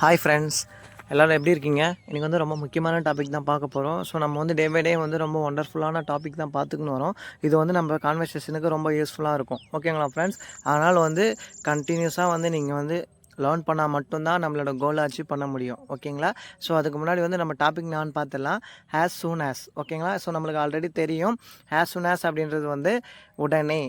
Hi friends, எல்லோரும் எப்படி இருக்கீங்க? இன்றைக்கி வந்து ரொம்ப முக்கியமான டாபிக் தான் பார்க்க போகிறோம். ஸோ நம்ம வந்து டே பை டே வந்து ரொம்ப ஒண்டர்ஃபுல்லான டாபிக் தான் பார்த்துக்குன்னு வரோம். இது வந்து நம்ம கான்வர்சேஷனுக்கு ரொம்ப யூஸ்ஃபுல்லாக இருக்கும். ஓகேங்களா ஃப்ரெண்ட்ஸ்? அதனால் வந்து கண்டினியூஸாக வந்து நீங்கள் வந்து லேர்ன் பண்ணால் மட்டும்தான் நம்மளோட கோலை அச்சீவ் பண்ண முடியும். ஓகேங்களா? ஸோ அதுக்கு முன்னாடி வந்து நம்ம டாபிக் நான் பார்த்துடலாம். As soon as. ஓகேங்களா? ஸோ நம்மளுக்கு ஆல்ரெடி தெரியும் ஆஸ் சூன் ஆஸ் அப்படின்றது வந்து உடனே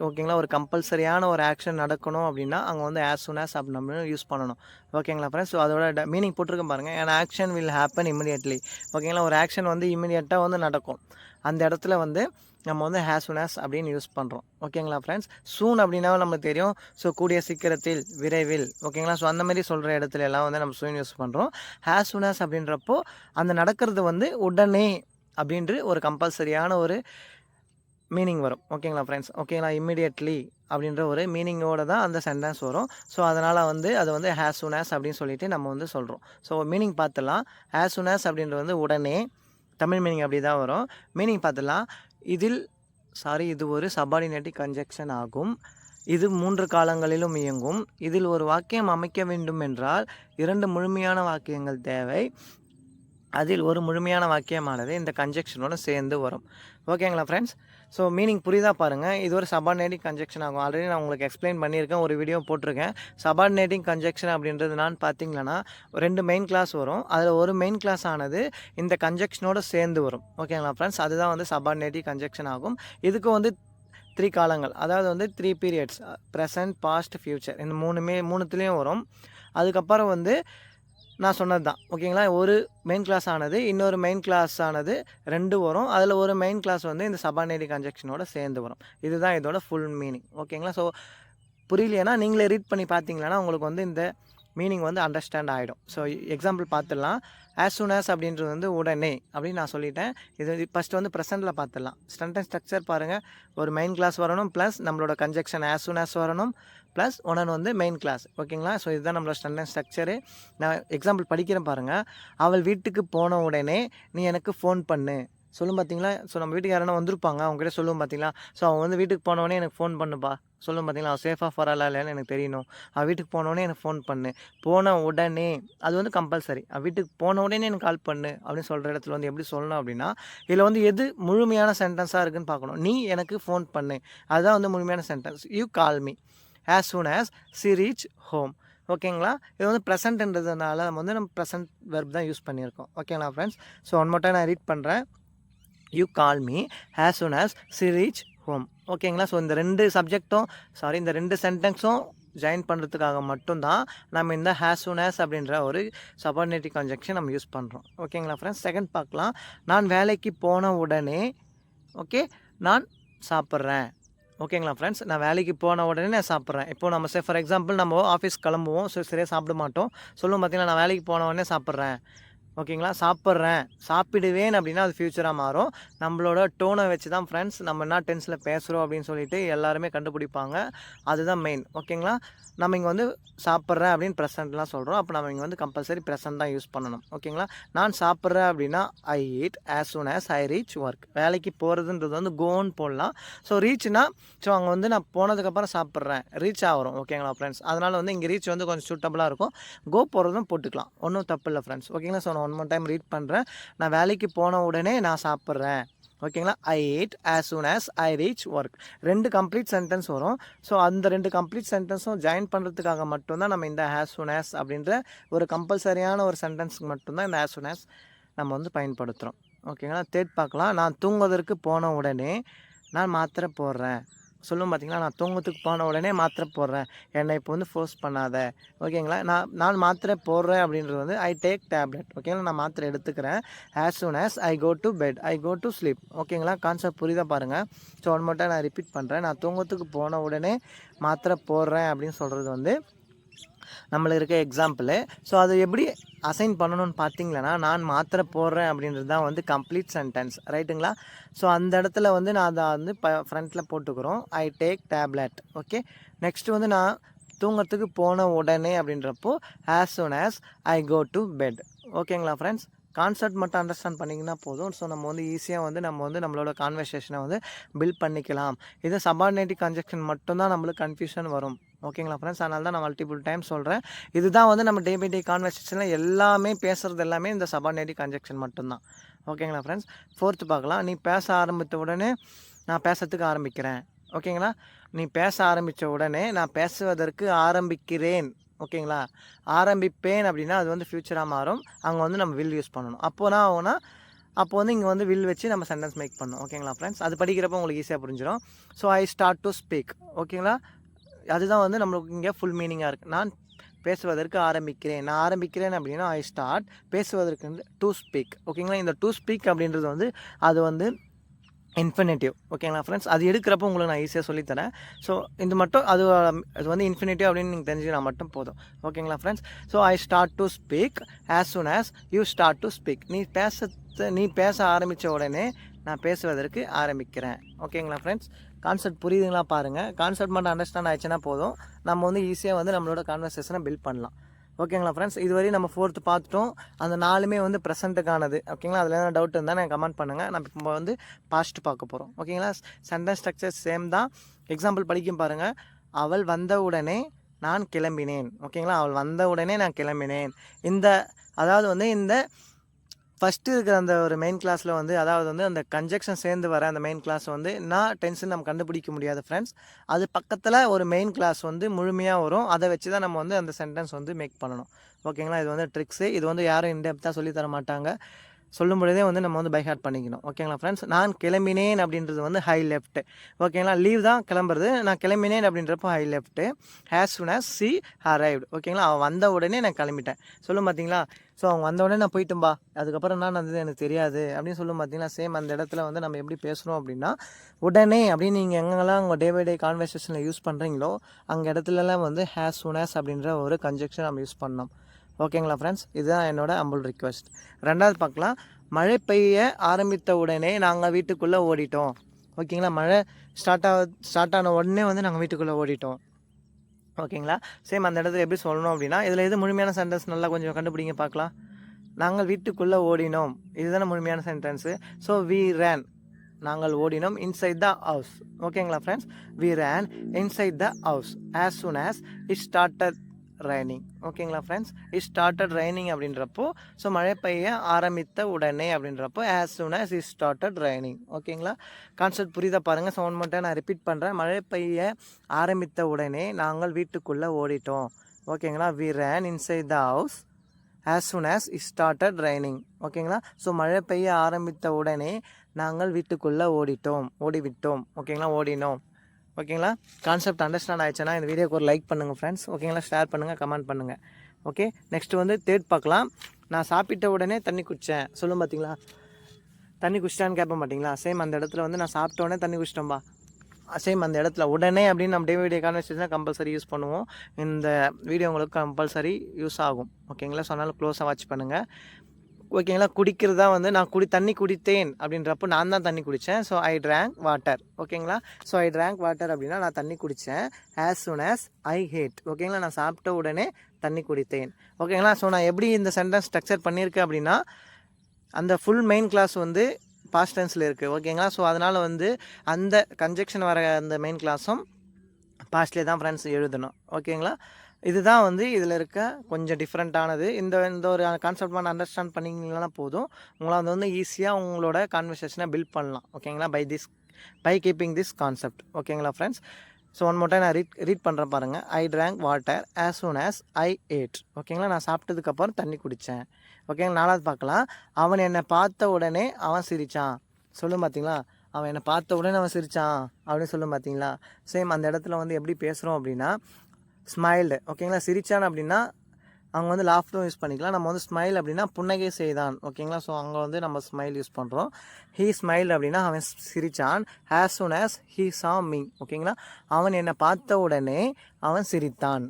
ஓகேங்களா, ஒரு கம்பல்சரியான ஒரு ஆக்ஷன் நடக்கணும் அப்படின்னா அங்கே வந்து ஆஸ் சூன் ஆஸ் அப்படி நம்ம யூஸ் பண்ணணும். ஓகேங்களா ஃப்ரெண்ட்ஸ்? ஸோ அதோட மீனிங் போட்டிருக்கேன் பாருங்கள். an action will happen immediately. ஓகேங்களா, ஒரு ஆக்ஷன் வந்து இமிடியட்டாக வந்து நடக்கும். அந்த இடத்துல வந்து நம்ம வந்து ஹேஸ் சூன் ஆஸ் அப்படின்னு யூஸ் பண்ணுறோம். ஓகேங்களா ஃப்ரெண்ட்ஸ்? சூன் அப்படின்னா நமக்கு தெரியும். ஸோ கூடிய சீக்கிரத்தில், விரைவில். ஓகேங்களா? ஸோ அந்த மாதிரி சொல்கிற இடத்துல எல்லாம் வந்து நம்ம சூன் யூஸ் பண்ணுறோம். ஹேஸ் சூன் ஆஸ் அப்படின்றப்போ அந்த நடக்கிறது வந்து உடனே அப்படின்ற ஒரு கம்பல்சரியான ஒரு மீனிங் வரும். ஓகேங்களா ஃப்ரெண்ட்ஸ்? ஓகேங்களா, இம்மிடியட்லி அப்படின்ற ஒரு மீனிங்கோடு தான் அந்த சென்டென்ஸ் வரும். ஸோ அதனால் வந்து அது வந்து ஹேஸ் சூன் ஆஸ் அப்படின்னு சொல்லிட்டு நம்ம வந்து சொல்கிறோம். ஸோ மீனிங் பார்த்துலாம். ஹேஸ் சூன் ஆஸ் அப்படின்றது வந்து உடனே, தமிழ் மீனிங் அப்படி தான் வரும். மீனிங் பார்த்துலாம். இது ஒரு சபார்டினேட்டிவ் கன்ஜெக்ஷன் ஆகும். இது 3 காலங்களிலும் இயங்கும். இதில் ஒரு வாக்கியம் அமைக்க வேண்டும் என்றால் 2 முழுமையான வாக்கியங்கள் தேவை. அதில் ஒரு முழுமையான வாக்கியமானது இந்த கன்ஜெக்ஷனோட சேர்ந்து வரும். ஓகேங்களா ஃப்ரெண்ட்ஸ்? ஸோ மீனிங் புரியுதா பாருங்கள். இது ஒரு சபார்டினேட்டிங் கன்ஜெக்ஷன் ஆகும். ஆல்ரெடி நான் உங்களுக்கு எக்ஸ்பிளைன் பண்ணியிருக்கேன், ஒரு வீடியோ போட்டிருக்கேன். சபார்டினேட்டிங் கன்ஜெக்ஷன் அப்படின்றது நான் பார்த்தீங்கன்னா 2 மெயின் கிளாஸ் வரும். அதில் ஒரு மெயின் கிளாஸ் ஆனது இந்த கன்ஜெக்ஷனோட சேர்ந்து வரும். ஓகேங்களா ஃப்ரெண்ட்ஸ்? அதுதான் வந்து சபார்டினேட்டிவ் கன்ஜெக்ஷன் ஆகும். இதுக்கு வந்து 3 காலங்கள், அதாவது வந்து 3 பீரியட்ஸ், ப்ரெசன்ட், பாஸ்ட், ஃப்யூச்சர், இந்த மூணுத்துலேயும் வரும். அதுக்கப்புறம் வந்து நான் சொன்னது தான். ஓகேங்களா, ஒரு மெயின் கிளாஸ் ஆனது இன்னொரு மெயின் கிளாஸ் ஆனது 2 வரும். அதில் ஒரு மெயின் கிளாஸ் வந்து இந்த சபார்டினேட்டிவ் கன்ஜெக்ஷனோட சேர்ந்து வரும். இதுதான் இதோட ஃபுல் மீனிங். ஓகேங்களா? ஸோ புரியலைன்னா நீங்களே ரீட் பண்ணி பார்த்தீங்கன்னா உங்களுக்கு வந்து இந்த மீனிங் வந்து அண்டர்ஸ்டாண்ட் ஆகிடும். ஸோ எக்ஸாம்பிள் பார்த்துடலாம். ஆஸ் சூன் ஆஸ் அப்படின்றது வந்து உடனே அப்படின்னு நான் சொல்லிட்டேன். இது ஃபஸ்ட்டு வந்து ப்ரெசென்ட்டில் பார்த்துடலாம். சென்டென்ஸ் ஸ்ட்ரக்சர் பாருங்கள். ஒரு மெயின் கிளாஸ் வரணும், ப்ளஸ் நம்மளோட கன்ஜெக்ஷன் ஆஸ் சூன் ஆஸ் வரணும், ப்ளஸ் ஒன்று வந்து மெயின் கிளாஸ். ஓகேங்களா? ஸோ இதுதான் நம்மளோட சென்டென்ஸ் ஸ்ட்ரக்சரு. நான் எக்ஸாம்பிள் படிக்கிறேன் பாருங்கள். அவள் வீட்டுக்கு போன உடனே நீ எனக்கு ஃபோன் பண்ணு சொல்லும் பார்த்தீங்களா? ஸோ நம்ம வீட்டுக்கு யாரானா வந்திருப்பாங்க, அவங்ககிட்ட சொல்லுவோம் பார்த்தீங்களா? ஸோ அவன் வந்து வீட்டுக்கு போனவொடனே எனக்கு ஃபோன் பண்ணுப்பா சொல்லும் பார்த்தீங்களா? அவன் சேஃபாக போகிறாளா இல்லையான்னு எனக்கு தெரியணும். அவள் வீட்டுக்கு போனவொடனே எனக்கு ஃபோன் பண்ணு. போன உடனே அது வந்து கம்பல்சரி. அவள் வீட்டுக்கு போன உடனே எனக்கு கால் பண்ணு அப்படின்னு சொல்கிற இடத்துல வந்து எப்படி சொல்லணும் அப்படின்னா, இதில் வந்து எது முழுமையான சென்டென்ஸாக இருக்குதுன்னு பார்க்கணும். நீ எனக்கு ஃபோன் பண்ணு, அதுதான் வந்து முழுமையான sentence. You call me as soon as she reach home. ஓகேங்களா? இது வந்து ப்ரெசென்ட்ன்றதுனால நம்ம ப்ரெசென்ட் வெர்ப் தான் யூஸ் பண்ணியிருக்கோம். ஓகேங்களா friends? So one more time நான் ரீட் பண்ணுறேன். You call me as soon as she reach home. ஓகேங்களா? ஸோ இந்த 2 சென்டென்ஸும் ஜாயின் பண்ணுறதுக்காக மட்டும்தான் நம்ம இந்த ஹேஸ் சூன் ஆஸ் அப்படின்ற ஒரு சபார்டினேட்டிவ் கன்ஜெக்ஷன் நம்ம யூஸ் பண்ணுறோம். ஓகேங்களா ஃப்ரெண்ட்ஸ்? செகண்ட் பார்க்கலாம். நான் வேலைக்கு போன உடனே நான் சாப்பிட்றேன். ஓகேங்களா ஃப்ரெண்ட்ஸ்? நான் வேலைக்கு போன உடனே நான் சாப்பிட்றேன். இப்போது நம்ம ஃபார் எக்ஸாம்பிள் நம்ம ஆஃபீஸ் கிளம்புவோம். ஸோ சரியாக சாப்பிட மாட்டோம். சொல்லுவோம் பார்த்தீங்கன்னா, நான் வேலைக்கு போன உடனே சாப்பிட்றேன். ஓகேங்களா? சாப்பிடுவேன் அப்படின்னா அது ஃப்யூச்சராக மாறும். நம்மளோட டோனை வச்சு தான் ஃப்ரெண்ட்ஸ் நம்ம என்ன டென்ஸில் பேசுகிறோம் அப்படின்னு சொல்லிட்டு எல்லாருமே கண்டுபிடிப்பாங்க. அதுதான் மெயின். ஓகேங்களா? நம்ம இங்கே வந்து சாப்பிட்றேன் அப்படின்னு ப்ரெசென்ட்லாம் சொல்கிறோம். அப்போ நம்ம இங்கே வந்து கம்பல்சரி ப்ரெசென்ட் தான் யூஸ் பண்ணணும். ஓகேங்களா? நான் சாப்பிட்றேன் அப்படின்னா I eat as soon as I reach work. வேலைக்கு போகிறதுன்றது வந்து கோன்னு போடலாம். ஸோ ரீச்னா அங்கே வந்து நான் போனதுக்கப்புறம் சாப்பிட்றேன், ரீச் ஆகிறோம். ஓகேங்களா ஃப்ரெண்ட்ஸ்? அதனால் வந்து இங்கே ரீச் வந்து கொஞ்சம் சூட்டபுளாக இருக்கும். கோ போகிறதும் போட்டுக்கலாம், ஒன்றும் தப்பு இல்லை ஃப்ரெண்ட்ஸ். ஓகேங்களா? ஸோ நான் ஒன் மோர் டைம் ரீட் பண்ணுறேன். நான் வேலைக்கு போன உடனே நான் சாப்பிட்றேன். ஓகேங்களா? I eat as soon as I reach work. 2 complete sentence வரும். ஸோ அந்த 2 கம்ப்ளீட் சென்டென்ஸும் ஜாயின் பண்ணுறதுக்காக மட்டும்தான் நம்ம இந்த ஆஸ் சூன் ஆஸ் அப்படின்ற ஒரு கம்பல்சரியான ஒரு சென்டென்ஸுக்கு மட்டும்தான் இந்த ஆஸ் சூன் ஆஸ் நம்ம வந்து பயன்படுத்துகிறோம். ஓகேங்களா? தேர்ட் பார்க்கலாம். நான் தூங்குவதற்கு போன உடனே நான் மாத்திரை போடுறேன். சொல்லும் பார்த்தீங்களா? நான் தூங்கத்துக்கு போன உடனே மாத்திரை போடுறேன், என்னை இப்போ வந்து ஃபோர்ஸ் பண்ணாத. ஓகேங்களா? நான் மாத்திரை போடுறேன் அப்படின்றது வந்து ஐ டேக் டேப்லெட். ஓகேங்களா? நான் மாத்திரை எடுத்துக்கிறேன். As soon as I go to bed, I go to sleep. ஓகேங்களா? கான்செப்ட் புரியுதா பாருங்கள். ஸோ ஒன் மட்டும் நான் ரிப்பீட் பண்ணுறேன். நான் தூங்கத்துக்கு போன உடனே மாத்திரை போடுறேன் அப்படின்னு சொல்கிறது வந்து நம்மளுக்கு இருக்க எக்ஸாம்பிள். ஸோ அது எப்படி அசைன் பண்ணணும்னு பார்த்தீங்கன்னா, நான் மாத்திரை போடுறேன் அப்படின்றது தான் வந்து கம்ப்ளீட் சென்டென்ஸ். ரைட்டுங்களா? ஸோ அந்த இடத்துல வந்து நான் அதை வந்து ஃப்ரண்ட்டில் போட்டுக்கிறோம். I take tablet. Okay. Next வந்து நான் தூங்கிறதுக்கு போன உடனே அப்படின்றப்போ as soon as I go to bed. ஓகேங்களா ஃப்ரெண்ட்ஸ்? கான்செப்ட் மட்டும் அண்டர்ஸ்டாண்ட் பண்ணிங்கன்னா போதும். ஸோ நம்ம வந்து ஈஸியாக வந்து நம்மளோட கான்வர்சேஷனை வந்து பில்ட் பண்ணிக்கலாம். இது சபார்டினேட்டிவ் கன்ஜெக்ஷன் மட்டும்தான் நம்மளுக்கு கன்ஃபியூஷன் வரும். ஓகேங்களா ஃப்ரெண்ட்ஸ்? அதனால தான் நான் மல்டிபிள் டைம் சொல்கிறேன். இதுதான் வந்து நம்ம டே பை டே கான்வர்சேஷனில் எல்லாமே பேசுகிறது எல்லாமே இந்த சபார்டினேட் கன்ஜெக்ஷன் மட்டும்தான். ஓகேங்களா ஃப்ரெண்ட்ஸ்? 4th பார்க்கலாம். நீ பேச ஆரம்பித்த உடனே நான் பேசுறதுக்கு ஆரம்பிக்கிறேன். ஓகேங்களா? நீ பேச ஆரம்பித்த உடனே நான் பேசுவதற்கு ஆரம்பிக்கிறேன். ஓகேங்களா? ஆரம்பிப்பேன் அப்படின்னா அது வந்து ஃப்யூச்சராக மாறும். அங்கே வந்து நம்ம வில் யூஸ் பண்ணணும். அப்போ என்ன ஆகும்னா, அப்போ வந்து இங்கே வந்து வில் வச்சு நம்ம சென்டென்ஸ் மேக் பண்ணணும். ஓகேங்களா ஃப்ரெண்ட்ஸ்? அது படிக்கிறப்போ உங்களுக்கு ஈஸியாக புரிஞ்சிடும். So I start to speak. ஓகேங்களா? அதுதான் வந்து நம்மளுக்கு இங்கே ஃபுல் மீனிங்காக இருக்குது. நான் பேசுவதற்கு ஆரம்பிக்கிறேன். நான் ஆரம்பிக்கிறேன் அப்படின்னா ஐ ஸ்டார்ட். பேசுவதற்கு வந்து டு ஸ்பீக். ஓகேங்களா? இந்த டு ஸ்பீக் அப்படின்றது வந்து அது வந்து இன்ஃபினிட்டிவ். ஓகேங்களா ஃப்ரெண்ட்ஸ்? அது எடுக்கிறப்போ உங்களுக்கு நான் ஈஸியாக சொல்லித்தரேன். ஸோ இது மட்டும் அது வந்து இன்ஃபினிட்டிவ் அப்படின்னு நீங்கள் தெரிஞ்சுக்கினா மட்டும் போதும். ஓகேங்களா friends? So I start to speak as soon as you start to speak. நீ பேச ஆரம்பித்த உடனே நான் பேசுவதற்கு ஆரம்பிக்கிறேன். ஓகேங்களா ஃப்ரெண்ட்ஸ்? கான்செப்ட் புரியுதுங்களா பாருங்கள். கான்செப்ட் மட்டும் அண்டர்ஸ்டாண்ட் ஆயிடுச்சுன்னா போதும், நம்ம வந்து ஈஸியாக வந்து நம்மளோட கான்வர்சேஷனை பில்ட் பண்ணலாம். ஓகேங்களா ஃப்ரெண்ட்ஸ்? இதுவரை நம்ம 4th பார்த்துட்டோம். அந்த 4மே வந்து ப்ரெசென்ட்டுக்கானது. ஓகேங்களா? அதில் எதாவது டவுட் இருந்தால் எனக்கு கமெண்ட் பண்ணுங்கள். நம்ம இப்போ வந்து பாஸ்ட் பார்க்க போகிறோம். ஓகேங்களா? சென்டென்ஸ் ஸ்ட்ரக்சர் சேம் தான். எக்ஸாம்பிள் படிக்கும் பாருங்கள். அவள் வந்த உடனே நான் கிளம்பினேன். ஓகேங்களா? அவள் வந்த உடனே நான் கிளம்பினேன். அதாவது வந்து இந்த ஃபஸ்ட்டு இருக்கிற அந்த ஒரு மெயின் கிளாஸில் வந்து அதாவது வந்து அந்த கன்ஜெக்ஷன் சேர்ந்து வர அந்த மெயின் கிளாஸ் வந்து டென்ஷன் நம்ம கண்டுபிடிக்க முடியாது ஃப்ரெண்ட்ஸ். அது பக்கத்தில் ஒரு மெயின் கிளாஸ் வந்து முழுமையாக வரும். அதை வச்சு தான் நம்ம வந்து அந்த சென்டென்ஸ் வந்து மேக் பண்ணணும். ஓகேங்களா? இது வந்து ட்ரிக்ஸு. இது வந்து யாரும் இன்டெப்த்தாக சொல்லித்தர மாட்டாங்க. சொல்லும் பொழுதே வந்து நம்ம வந்து பை ஹார்ட் பண்ணிக்கணும். ஓகேங்களா ஃப்ரெண்ட்ஸ்? நான் கிளம்பினேன் அப்படின்றது வந்து ஹை லெஃப்ட். ஓகேங்களா? லீவ் தான் கிளம்புறது. நான் கிளம்பினேன் அப்படின்றப்போ high left. As soon as she arrived. ஓகேங்களா? அவன் வந்த உடனே நான் கிளம்பிட்டேன். சொல்லும் பார்த்தீங்களா? ஸோ அவங்க வந்த உடனே நான் போயிட்டும்பா, அதுக்கப்புறம் என்ன நடந்தது எனக்கு தெரியாது அப்படின்னு சொல்லும் பார்த்தீங்களா? சேம் அந்த இடத்துல வந்து நம்ம எப்படி பேசுகிறோம் அப்படின்னா, உடனே அப்படின்னு நீங்கள் எங்கெல்லாம் உங்கள் டே பை டே கான்வர்சேஷனில் யூஸ் பண்ணுறீங்களோ அங்கே இடத்துலலாம் வந்து ஹேஸ் சூன் ஆஸ் அப்படின்ற ஒரு கன்ஜெக்ஷன் நம்ம யூஸ் பண்ணோம். ஓகேங்களா ஃப்ரெண்ட்ஸ்? இதுதான் என்னோட அம்புல் ரிக்வெஸ்ட். ரெண்டாவது பார்க்கலாம். மழை பெய்ய ஆரம்பித்த உடனே நாங்கள் வீட்டுக்குள்ளே ஓடிட்டோம். ஓகேங்களா? மழை ஸ்டார்ட் ஆன உடனே வந்து நாங்கள் வீட்டுக்குள்ளே ஓடிட்டோம். ஓகேங்களா? சேம் அந்த இடத்துல எப்படி சொல்லணும் அப்படின்னா, இதில் எது முழுமையான சென்டென்ஸ் நல்லா கொஞ்சம் கண்டுபிடிங்க பார்க்கலாம். நாங்கள் வீட்டுக்குள்ளே ஓடினோம். இதுதானே முழுமையான சென்டென்ஸு. So we ran. நாங்கள் ஓடினோம் இன்சைட் த ஹவுஸ். ஓகேங்களா friends? We ran inside the house as soon as it started raining. ஓகேங்களா ஃப்ரெண்ட்ஸ்? இட் ஸ்டார்டட் ரைனிங் அப்படின்றப்போ ஸோ மழை பெய்ய ஆரம்பித்த உடனே அப்படின்றப்போ as soon as it started raining. ஓகேங்களா? கான்செப்ட் புரியுதா பாருங்கள். ஸோ ஒன் மட்டும் நான் ரிப்பீட் பண்ணுறேன். மழை பெய்ய ஆரம்பித்த உடனே நாங்கள் வீட்டுக்குள்ளே ஓடிட்டோம். ஓகேங்களா? We ran inside the house as soon as it started raining. ஓகேங்களா? ஸோ மழை பெய்ய ஆரம்பித்த உடனே நாங்கள் வீட்டுக்குள்ளே ஓடிவிட்டோம். ஓகேங்களா? ஓடினோம். ஓகேங்களா? கான்செப்ட் அண்டர்ஸ்டாண்ட் ஆயிடுச்சுன்னா இந்த வீடியோக்கு ஒரு லைக் பண்ணுங்கள் ஃப்ரெண்ட்ஸ். ஓகேங்களா? ஷேர் பண்ணுங்கள், கமெண்ட் பண்ணுங்கள். ஓகே, நெக்ஸ்ட்டு வந்து தேர்ட் பார்க்கலாம். நான் சாப்பிட்ட உடனே தண்ணி குடித்தேன். சொல்லும் பார்த்தீங்களா? தண்ணி குடிச்சிட்டான்னு கேட்ப மாட்டிங்களா? சேம் அந்த இடத்துல வந்து நான் சாப்பிட்ட உடனே தண்ணி குடிச்சிட்டோம்பா. சேம் அந்த இடத்துல உடனே அப்படின்னு நம்ம day by day conversation compulsory use பண்ணுவோம். இந்த வீடியோ உங்களுக்கு கம்பல்சரி யூஸ் ஆகும். ஓகேங்களா? ஸோ அதனால் க்ளோஸாக வாட்ச் பண்ணுங்கள். ஓகேங்களா? குடிக்கிறதா வந்து நான் தண்ணி குடித்தேன் அப்படின்றப்போ நான் தான் தண்ணி குடித்தேன். So I drank water. ஓகேங்களா? ஸோ ஐ ட்ராங்க் வாட்டர் அப்படின்னா நான் தண்ணி குடித்தேன். As soon as I had. ஓகேங்களா? நான் சாப்பிட்ட உடனே தண்ணி குடித்தேன். ஓகேங்களா? ஸோ நான் எப்படி இந்த சென்டென்ஸ் ஸ்ட்ரக்சர் பண்ணியிருக்கேன் அப்படின்னா, அந்த ஃபுல் மெயின் கிளாஸ் வந்து பாஸ்ட் டென்ஸில் இருக்குது. ஓகேங்களா? ஸோ அதனால் வந்து அந்த கன்ஜெக்ஷன் வர அந்த மெயின் கிளாஸும் பாஸ்ட்லேயே தான் ஃப்ரெண்ட்ஸ் எழுதணும். ஓகேங்களா? இதுதான் வந்து இதில் இருக்க கொஞ்சம் டிஃப்ரெண்ட்டானது. இந்த ஒரு கான்செப்ட் அண்டர்ஸ்டாண்ட் பண்ணிங்கன்னா போதும், உங்களால் வந்து ஈஸியாக உங்களோட கான்வர்சேஷனை பில்ட் பண்ணலாம். ஓகேங்களா? By keeping this concept. ஓகேங்களா friends? So one more time நான் ரீட் பண்ணுறேன் பாருங்கள். I drank water as soon as I ate. ஓகேங்களா? நான் சாப்பிட்டதுக்கப்புறம் தண்ணி குடித்தேன். ஓகேங்களா? நாலாவது பார்க்கலாம். அவன் என்னை பார்த்த உடனே அவன் சிரித்தான். சொல்லும் பார்த்தீங்களா? அவன் என்னை பார்த்த உடனே அவன் சிரித்தான் அப்படின்னு சொல்லும் பார்த்தீங்களா? சேம் அந்த இடத்துல வந்து எப்படி பேசுகிறோம் அப்படின்னா, ஸ்மைல்டு. ஓகேங்களா? சிரித்தான் அப்படின்னா அவங்க வந்து லாஃப்டும் யூஸ் பண்ணிக்கலாம். நம்ம வந்து ஸ்மைல் அப்படின்னா புன்னகை செய்தான். ஓகேங்களா? ஸோ அங்கே வந்து நம்ம ஸ்மைல் யூஸ் பண்ணுறோம். ஹீ ஸ்மைல் அப்படின்னா அவன் சிரித்தான். ஆஸ் சூன் ஆஸ் ஹீ சா மீ. ஓகேங்களா? அவன் என்னை பார்த்த உடனே அவன் சிரித்தான்.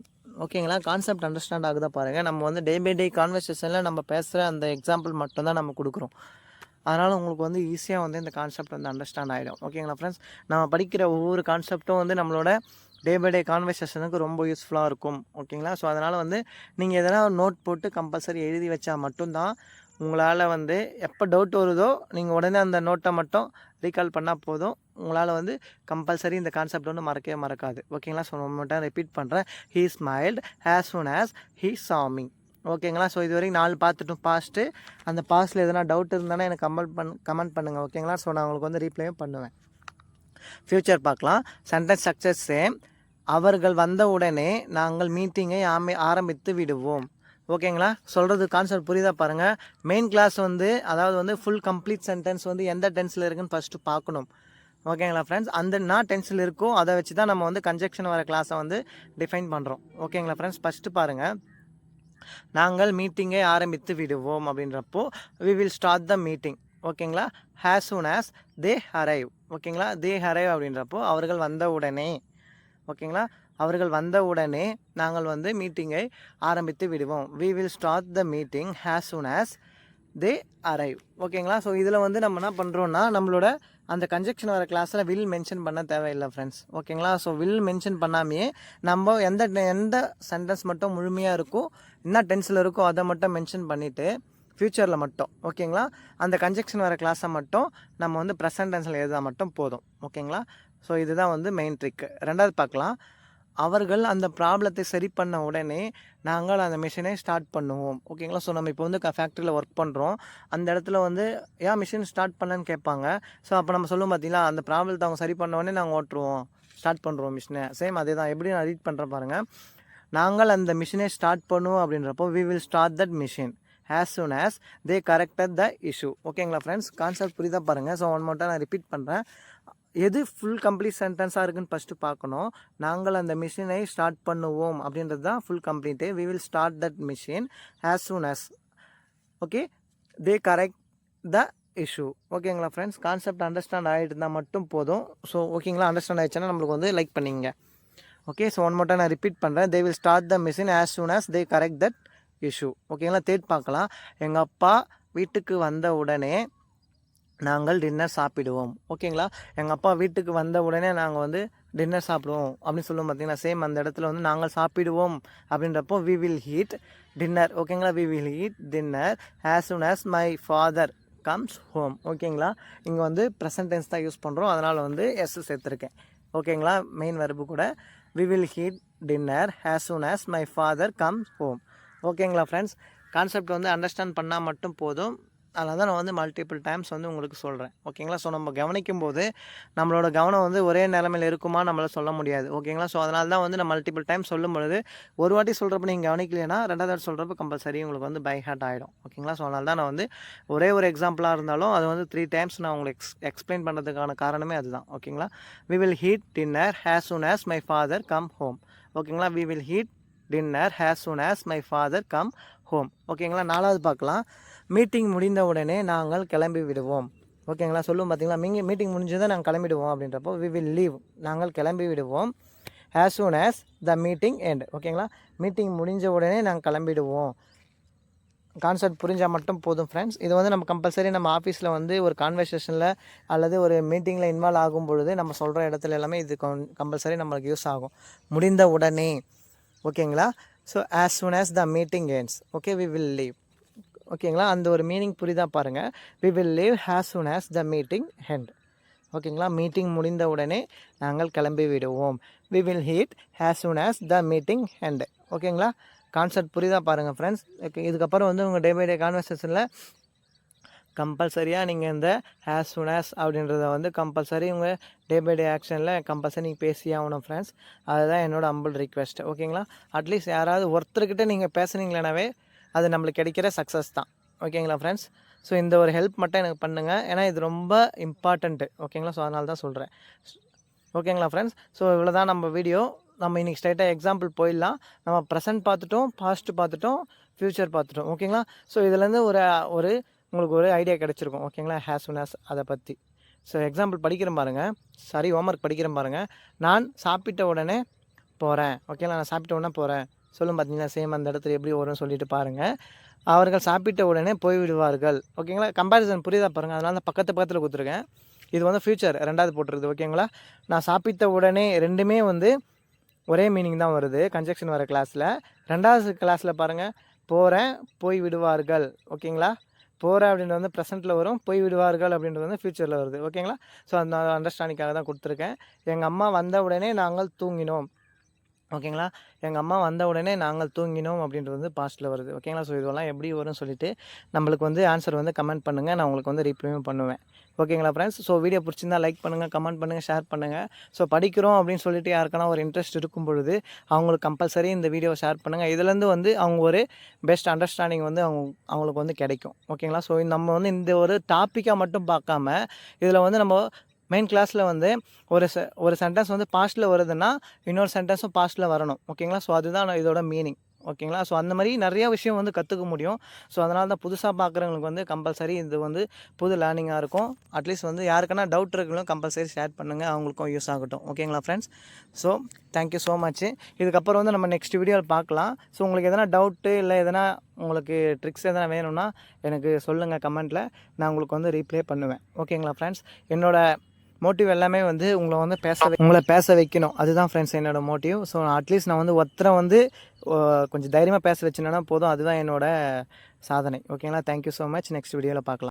ஓகேங்களா? கான்செப்ட் அண்டர்ஸ்டாண்ட் ஆகுதா பாருங்கள். நம்ம வந்து டே பை டே கான்வர்சேஷனில் நம்ம பேசுகிற அந்த எக்ஸாம்பிள் மட்டும்தான் நம்ம கொடுக்குறோம். அதனால் உங்களுக்கு வந்து ஈஸியாக வந்து இந்த கான்செப்ட் வந்து அண்டர்ஸ்டாண்ட் ஆகிடும். ஓகேங்களா ஃப்ரெண்ட்ஸ்? நம்ம படிக்கிற ஒவ்வொரு கான்செப்ட்டும் வந்து நம்மளோட டே பை டே கான்வர்சேஷனுக்கு ரொம்ப யூஸ்ஃபுல்லாக இருக்கும். ஓகேங்களா? ஸோ அதனால் வந்து நீங்கள் எதனா ஒரு நோட் போட்டு கம்பல்சரி எழுதி வச்சா மட்டும்தான் உங்களால் வந்து எப்போ டவுட் வருதோ நீங்கள் உடனே அந்த நோட்டை மட்டும் ரீகால் பண்ணால் போதும். உங்களால் வந்து கம்பல்சரி இந்த கான்செப்ட் வந்து மறக்கவே மறக்காது. ஓகேங்களா? ஸோ நான் மட்டும் ரிப்பீட் பண்ணுறேன். He smiled as soon as he saw me. ஓகேங்களா? ஸோ இது வரைக்கும் 4 பார்த்துட்டோம் பாஸ்ட்டு. அந்த பாஸ்ட்டில் எதனா டவுட் இருந்தானே எனக்கு கமெண்ட் பண்ணுங்கள். ஓகேங்களா? ஸோ நான் உங்களுக்கு வந்து ரீப்ளேயும் பண்ணுவேன். ஃப்யூச்சர் பார்க்கலாம். Sentence structure same. அவர்கள் வந்த உடனே நாங்கள் மீட்டிங்கை ஆரம்பித்து விடுவோம். ஓகேங்களா? சொல்கிறது கான்செப்ட் புரியுதா பாருங்கள். மெயின் கிளாஸ் வந்து அதாவது வந்து ஃபுல் கம்ப்ளீட் சென்டென்ஸ் வந்து எந்த டென்ஸில் இருக்குன்னு ஃபஸ்ட்டு பார்க்கணும். ஓகேங்களா ஃப்ரெண்ட்ஸ்? அந்த நான் டென்ஸில் இருக்கோ அதை வச்சு தான் நம்ம வந்து கன்ஜெக்ஷன் வர கிளாஸை வந்து டிஃபைன் பண்ணுறோம். ஓகேங்களா ஃப்ரெண்ட்ஸ்? ஃபஸ்ட்டு பாருங்கள். நாங்கள் மீட்டிங்கை ஆரம்பித்து விடுவோம் அப்படின்றப்போ we will start the meeting. ஓகேங்களா? as soon as they arrive. ஓகேங்களா? they arrive அப்படின்றப்போ அவர்கள் வந்த உடனே. ஓகேங்களா? அவர்கள் வந்த உடனே நாங்கள் வந்து மீட்டிங்கை ஆரம்பித்து விடுவோம். we will start the meeting as soon as they arrive. ஓகேங்களா? ஸோ இதில் வந்து நம்ம என்ன பண்ணுறோன்னா நம்மளோட அந்த கன்ஜெக்ஷன் வர கிளாஸில் வில் மென்ஷன் பண்ண தேவையில்லை ஃப்ரெண்ட்ஸ். ஓகேங்களா? ஸோ வில் மென்ஷன் பண்ணாமையே நம்ம எந்த சென்டென்ஸ் மட்டும் முழுமையாக இருக்கோ என்ன டென்ஸில் இருக்கோ அதை மட்டும் மென்ஷன் பண்ணிவிட்டு ஃப்யூச்சரில் மட்டும் ஓகேங்களா அந்த கன்ஜெக்ஷன் வர கிளாஸை மட்டும் நம்ம வந்து ப்ரெசன்ட் டென்ஸில் எழுதால் மட்டும் போதும். ஓகேங்களா? ஸோ இதுதான் வந்து மெயின் ட்ரிக்கு. ரெண்டாவது பார்க்கலாம். அவர்கள் அந்த ப்ராப்ளத்தை சரி பண்ண உடனே நாங்கள் அந்த மிஷினை ஸ்டார்ட் பண்ணுவோம். ஓகேங்களா? ஸோ நம்ம இப்போ வந்து ஃபேக்ட்ரியில் ஒர்க் பண்ணுறோம். அந்த இடத்துல வந்து ஏன் மிஷின் ஸ்டார்ட் பண்ணேன்னு கேட்பாங்க. ஸோ அப்போ நம்ம சொல்லுவோம் பார்த்தீங்களா, அந்த ப்ராப்ளத்தை அவங்க சரி பண்ண உடனே நாங்கள் ஓட்டுருவோம், ஸ்டார்ட் பண்ணுறோம் மிஷினை. சேம் அதே தான். எப்படி நான் ரீட் பண்ணுறேன் பாருங்கள். நாங்கள் அந்த மிஷினை ஸ்டார்ட் பண்ணுவோம் அப்படின்றப்போ we will start that machine as soon as they corrected the issue. ஓகேங்களா ஃப்ரெண்ட்ஸ்? கான்செப்ட் புரியுதா பாருங்கள். ஸோ ஒன் மட்டும் நான் ரிப்பீட் பண்ணுறேன். எது ஃபுல் கம்ப்ளீட் சென்டென்ஸாக இருக்குன்னு ஃபஸ்ட்டு பார்க்கணும். நாங்கள் அந்த மிஷினை ஸ்டார்ட் பண்ணுவோம் அப்படின்றது தான் full complete. we will start that machine as soon as okay they correct the issue. ஓகேங்களா ஃப்ரெண்ட்ஸ்? கான்செப்ட் அண்டர்ஸ்டாண்ட் ஆகிட்டு இருந்தால் மட்டும் போதும். ஸோ ஓகேங்களா? அண்டர்ஸ்டாண்ட் ஆகிடுச்சுன்னா நம்மளுக்கு வந்து லைக் பண்ணிங்க. ஓகே, ஸோ ஒன் மட்டும் நான் ரிப்பீட் பண்ணுறேன். they will start the machine as soon as they correct that issue. ஓகேங்களா? தேர்ட் பார்க்கலாம். எங்கள் அப்பா வீட்டுக்கு வந்த உடனே நாங்கள் டின்னர் சாப்பிடுவோம். ஓகேங்களா? எங்கள் அப்பா வீட்டுக்கு வந்த உடனே நாங்கள் வந்து டின்னர் சாப்பிடுவோம் அப்படின்னு சொல்லுவோம் பார்த்தீங்களா. சேம் அந்த இடத்துல வந்து நாங்கள் சாப்பிடுவோம் அப்படின்றப்போ we will eat dinner. ஓகேங்களா? we will eat dinner as soon as my father comes home. ஓகேங்களா? இங்கே வந்து ப்ரெசன்ட் டென்ஸ் தான் யூஸ் பண்ணுறோம், அதனால் வந்து எஸ் சேர்த்துருக்கேன். ஓகேங்களா? மெயின் வெர்பு கூட we will eat dinner as soon as my father comes home. ஓகேங்களா ஃப்ரெண்ட்ஸ்? கான்செப்ட் வந்து அண்டர்ஸ்டாண்ட் பண்ணால் மட்டும் போதும். அதனால் தான் நான் வந்து மல்டிபிள் டைம்ஸ் வந்து உங்களுக்கு சொல்கிறேன். ஓகேங்களா? ஸோ நம்ம கவனிக்கும் போது நம்மளோட கவனம் வந்து ஒரே நிலைமையில் இருக்குமா நம்மளால் சொல்ல முடியாது. ஓகேங்களா? ஸோ அதனால தான் வந்து நான் மல்டிபிள் டைம் சொல்லும் பொழுது ஒரு வாட்டி சொல்கிறப்ப நீங்கள் கவனிக்கலைன்னா ரெண்டாவது வாட்டி சொல்கிறப்ப கம்பல்சரி உங்களுக்கு வந்து பை ஹார்ட் ஆகிடும். ஓகேங்களா? ஸோ அதனால தான் நான் வந்து ஒரே ஒரு எக்ஸாம்பிளாக இருந்தாலும் அது வந்து 3 டைம்ஸ் நான் உங்களுக்கு எக்ஸ்பிளைன் பண்ணுறதுக்கான காரணமே அதுதான். ஓகேங்களா? we will eat dinner as soon as my father come home. ஓகேங்களா? we will eat dinner as soon as my father come home. ஓகேங்களா? நாலாவது பார்க்கலாம். மீட்டிங் முடிந்த உடனே நாங்கள் கிளம்பி விடுவோம். ஓகேங்களா? சொல்லுவோம் பார்த்தீங்களா, மீட்டிங் முடிஞ்சதை நாங்கள் கிளம்பிடுவோம் அப்படின்றப்போ we will leave, நாங்கள் கிளம்பி விடுவோம் as soon as the meeting end. ஓகேங்களா? மீட்டிங் முடிஞ்ச உடனே நாங்கள் கிளம்பிடுவோம். கான்செப்ட் புரிஞ்சால் மட்டும் போதும் ஃப்ரெண்ட்ஸ். இது வந்து நம்ம கம்பல்சரி நம்ம ஆஃபீஸில் வந்து ஒரு கான்வர்சேஷனில் அல்லது ஒரு மீட்டிங்கில் இன்வால்வ் ஆகும் பொழுது நம்ம சொல்கிற இடத்துல எல்லாமே இது கம்பல்சரி நம்மளுக்கு யூஸ் ஆகும். முடிந்த உடனே. ஓகேங்களா? So as soon as the meeting ends, okay we will leave. ஓகேங்களா? அந்த ஒரு மீனிங் புரிதா பாருங்கள். we will leave as soon as the meeting end. ஓகேங்களா? மீட்டிங் முடிந்த உடனே நாங்கள் கிளம்பி விடுவோம். we will eat as soon as the meeting end. ஓகேங்களா? கான்செப்ட் புரிதா பாருங்கள் ஃப்ரெண்ட்ஸ். ஓகே, இதுக்கப்புறம் வந்து உங்கள் டே பை டே கான்வர்சேஷனில் கம்பல்சரியாக நீங்கள் இந்த as soon as அப்படின்றத வந்து கம்பல்சரி உங்கள் டே பை டே ஆக்ஷனில் கம்பல்சரி நீங்கள் பேசி ஆகணும் ஃப்ரெண்ட்ஸ். அதுதான் என்னோடய அம்பிள் ரிக்வெஸ்ட். ஓகேங்களா? அட்லீஸ்ட் யாராவது ஒருத்தர்கிட்ட நீங்கள் பேசுனீங்களேனாவே அது நம்மளுக்கு கிடைக்கிற சக்ஸஸ் தான். ஓகேங்களா ஃப்ரெண்ட்ஸ்? ஸோ இந்த ஒரு ஹெல்ப் மட்டும் எனக்கு பண்ணுங்கள், ஏன்னா இது ரொம்ப இம்பார்ட்டண்ட்டு. ஓகேங்களா? ஸோ அதனால தான் சொல்கிறேன். ஓகேங்களா ஃப்ரெண்ட்ஸ்? ஸோ இவ்வளோ தான் நம்ம வீடியோ. நம்ம இன்றைக்கி ஸ்ட்ரைட்டாக எக்ஸாம்பிள் போயிடலாம். நம்ம ப்ரெசென்ட் பார்த்துட்டோம், பாஸ்ட் பார்த்துட்டோம், ஃப்யூச்சர் பார்த்துட்டோம். ஓகேங்களா? ஸோ இதுலேருந்து ஒரு உங்களுக்கு ஒரு ஐடியா கிடச்சிருக்கும். ஓகேங்களா? as soon as அதை பற்றி. ஸோ எக்ஸாம்பிள் படிக்கிறேன் பாருங்கள். ஹோம்ஒர்க் படிக்கிறேன் பாருங்கள். நான் சாப்பிட்ட உடனே போகிறேன். ஓகேங்களா? நான் சாப்பிட்ட உடனே போகிறேன் சொல்லும் பார்த்தீங்களா. சேம் அந்த இடத்துல எப்படி வரும்னு சொல்லிட்டு பாருங்கள். அவர்கள் சாப்பிட்ட உடனே போய்விடுவார்கள். ஓகேங்களா? கம்பேரிசன் புரியுதா பாருங்கள். அதனால தான் பக்கத்தில் கொடுத்துருக்கேன். இது வந்து ஃப்யூச்சர் ரெண்டாவது போட்டுருக்குது. ஓகேங்களா? நான் சாப்பிட்ட உடனே ரெண்டுமே வந்து ஒரே மீனிங் தான் வருது கன்ஜெக்ஷன் வர கிளாஸில். ரெண்டாவது கிளாஸில் பாருங்கள், போகிறேன் போய் விடுவார்கள். ஓகேங்களா? போகிற அப்படின்றது வந்து ப்ரெசென்ட்டில் வரும், போய் விடுவார்கள் அப்படின்றது வந்து ஃப்யூச்சரில் வருது. ஓகேங்களா? ஸோ அந்த அண்டர்ஸ்டாண்டிங்காக தான் கொடுத்துருக்கேன். எங்கள் அம்மா வந்த உடனே நாங்கள் தூங்கினோம். ஓகேங்களா? எங்கள் அம்மா வந்த உடனே நாங்கள் தூங்கினோம் அப்படின்றது வந்து பாஸ்ட்டில் வருது. ஓகேங்களா? ஸோ இதெல்லாம் எப்படி வரும்னு சொல்லிட்டு நம்மளுக்கு வந்து ஆன்சர் வந்து கமெண்ட் பண்ணுங்கள். நான் உங்களுக்கு வந்து ரிப்ளையும் பண்ணுவேன். ஓகேங்களா ஃப்ரெண்ட்ஸ்? ஸோ வீடியோ பிடிச்சிருந்தா லைக் பண்ணுங்கள், கமெண்ட் பண்ணுங்கள், ஷேர் பண்ணுங்கள். ஸோ படிக்கிறோம் அப்படின்னு சொல்லிட்டு யாருக்கான ஒரு இன்ட்ரெஸ்ட் இருக்கும் பொழுது அவங்களுக்கு கம்பல்சரி இந்த வீடியோவை ஷேர் பண்ணுங்கள். இதுலேருந்து வந்து அவங்க ஒரு பெஸ்ட் அண்டர்ஸ்டாண்டிங் வந்து அவங்களுக்கு வந்து கிடைக்கும். ஓகேங்களா? ஸோ நம்ம வந்து இந்த ஒரு டாப்பிக்காக மட்டும் பார்க்காம இதில் வந்து நம்ம மெயின் கிளாஸில் வந்து ஒரு சென்டென்ஸ் வந்து பாஸ்ட்டில் வருதுன்னா இன்னொரு சென்டென்ஸும் பாஸ்ட்டில் வரணும். ஓகேங்களா? ஸோ அதுதான் இதோட மீனிங். ஓகேங்களா? ஸோ அந்த மாதிரி நிறைய விஷயம் வந்து கற்றுக்க முடியும். ஸோ அதனால தான் புதுசாக பார்க்குறவங்களுக்கு வந்து கம்பல்சரி இது வந்து புது லேர்னிங்காக இருக்கும். அட்லீஸ்ட் வந்து யாருக்கான டவுட் இருக்குங்களும் கம்பல்சரி ஷேர் பண்ணுங்கள், அவங்களுக்கும் யூஸ் ஆகட்டும். ஓகேங்களா friends? So thank you so much. இதுக்கப்புறம் வந்து நம்ம நெக்ஸ்ட் வீடியோவில் பார்க்கலாம். ஸோ உங்களுக்கு எதனா டவுட்டு இல்லை எதனா உங்களுக்கு ட்ரிக்ஸ் எதனா வேணும்னா எனக்கு சொல்லுங்கள் கமெண்ட்டில். நான் உங்களுக்கு வந்து ரீப்ளே பண்ணுவேன். ஓகேங்களா ஃப்ரெண்ட்ஸ்? என்னோட மோட்டிவ் எல்லாமே வந்து உங்களை பேச வைக்கணும். அதுதான் ஃப்ரெண்ட்ஸ் என்னோட மோட்டிவ். ஸோ அட்லீஸ்ட் நான் வந்து ஒருத்தரை வந்து கொஞ்சம் தைரியமாக பேச வச்சுனா போதும். அதுதான் என்னோட சாதனை. ஓகேங்களா? Thank you so much. நெக்ஸ்ட் வீடியோவில் பார்க்கலாம்.